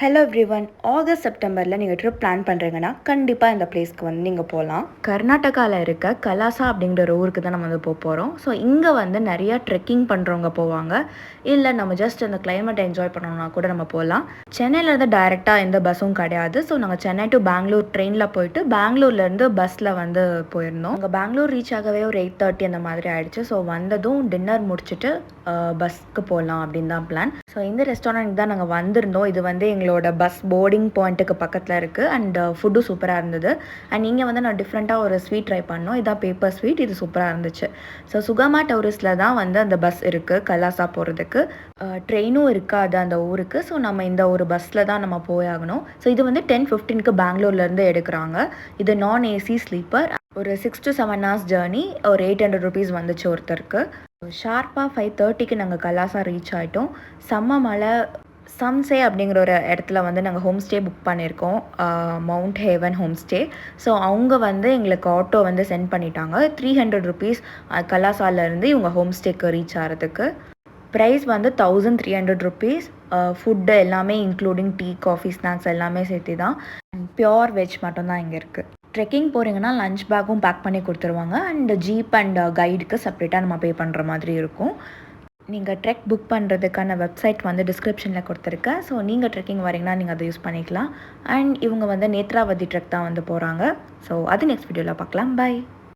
Hello everyone. August செப்டம்பரில் நீங்கள் trip plan பண்ணுறீங்கன்னா கண்டிப்பாக இந்த பிளேஸ்க்கு வந்து நீங்கள் போகலாம். கர்நாடகாவில் இருக்க கலாசா அப்படிங்கிற ஒரு ஊருக்கு தான் நம்ம வந்து போகிறோம். ஸோ இங்கே வந்து நிறையா ட்ரெக்கிங் பண்ணுறவங்க போவாங்க. இல்லை நம்ம ஜஸ்ட் அந்த கிளைமேட்டை என்ஜாய் பண்ணணும்னா கூட நம்ம போகலாம். சென்னையிலேருந்து டைரெக்டாக எந்த பஸ்ஸும் கிடையாது. ஸோ நாங்கள் சென்னை டு பெங்களூர் ட்ரெயினில் போயிட்டு பெங்களூர்லேருந்து பஸ்ஸில் வந்து போயிருந்தோம். அங்கே பெங்களூர் ரீச் ஆகவே ஒரு 8:30 அந்த மாதிரி ஆயிடுச்சு. ஸோ வந்ததும் டின்னர் முடிச்சுட்டு பஸ்க்கு போகலாம் அப்படின்னு தான் பிளான். ஸோ இந்த ரெஸ்டாரண்ட் தான் நாங்கள் வந்திருந்தோம். இது வந்து எங்களோட பஸ் போர்டிங் பாயிண்ட்டுக்கு பக்கத்தில் இருக்குது. அண்ட் ஃபுட்டும் சூப்பராக இருந்தது. அண்ட் இங்கே வந்து நான் டிஃப்ரெண்ட்டாக ஒரு ஸ்வீட் ட்ரை பண்ணோம். இதான் பேப்பர் ஸ்வீட். இது சூப்பராக இருந்துச்சு. ஸோ சுகமா டூரிஸ்டில் தான் வந்து அந்த பஸ் இருக்குது கலாசா போகிறதுக்கு. ட்ரெயினும் இருக்காது அந்த ஊருக்கு. ஸோ நம்ம இந்த ஒரு பஸ்ஸில் தான் நம்ம போயாகணும். ஸோ இது வந்து 10:15க்கு பெங்களூர்லேருந்து எடுக்கிறாங்க. இது நான் ஏசி ஸ்லீப்பர். ஒரு 6 to 7 hours ஜேர்னி. ஒரு 800 rupees வந்துச்சு ஒருத்தருக்கு. ஷார்ப்பாக 5:30க்கு நாங்கள் கலாசா ரீச் ஆகிட்டோம். செம்ம மலை. சம்சே அப்படிங்கிற ஒரு இடத்துல வந்து நாங்கள் ஹோம் ஸ்டே புக் பண்ணியிருக்கோம். Mount Haven home stay. So அவங்க வந்து எங்களுக்கு ஆட்டோ வந்து சென்ட் பண்ணிட்டாங்க. 300 rupees கலாசாலேருந்து இவங்க ஹோம் ஸ்டேக்கு ரீச் ஆகிறதுக்கு. ப்ரைஸ் வந்து 1300 rupees. ஃபுட்டு எல்லாமே இன்க்ளூடிங் டீ, காஃபி, ஸ்நாக்ஸ் எல்லாமே சேர்த்து தான். பியோர் வெஜ் மட்டும்தான் இங்கே இருக்குது. ட்ரெக்கிங் போகிறீங்கன்னா லஞ்ச் பேக்கும் பேக் பண்ணி கொடுத்துருவாங்க. அண்ட் ஜீப் அண்ட் கைடுக்கு செப்ரேட்டாக நம்ம பே பண்ணுற மாதிரி இருக்கும். நீங்கள் ட்ரெக் புக் பண்ணுறதுக்கான வெப்சைட் வந்து டிஸ்கிரிப்ஷனில் கொடுத்துருக்கேன். ஸோ நீங்கள் ட்ரெக்கிங் வரீங்கன்னா நீங்கள் அதை யூஸ் பண்ணிக்கலாம். அண்ட் இவங்க வந்து நேத்ராவதி ட்ரெக் தான் வந்து போகிறாங்க. ஸோ அது நெக்ஸ்ட் வீடியோவில் பார்க்கலாம். பை.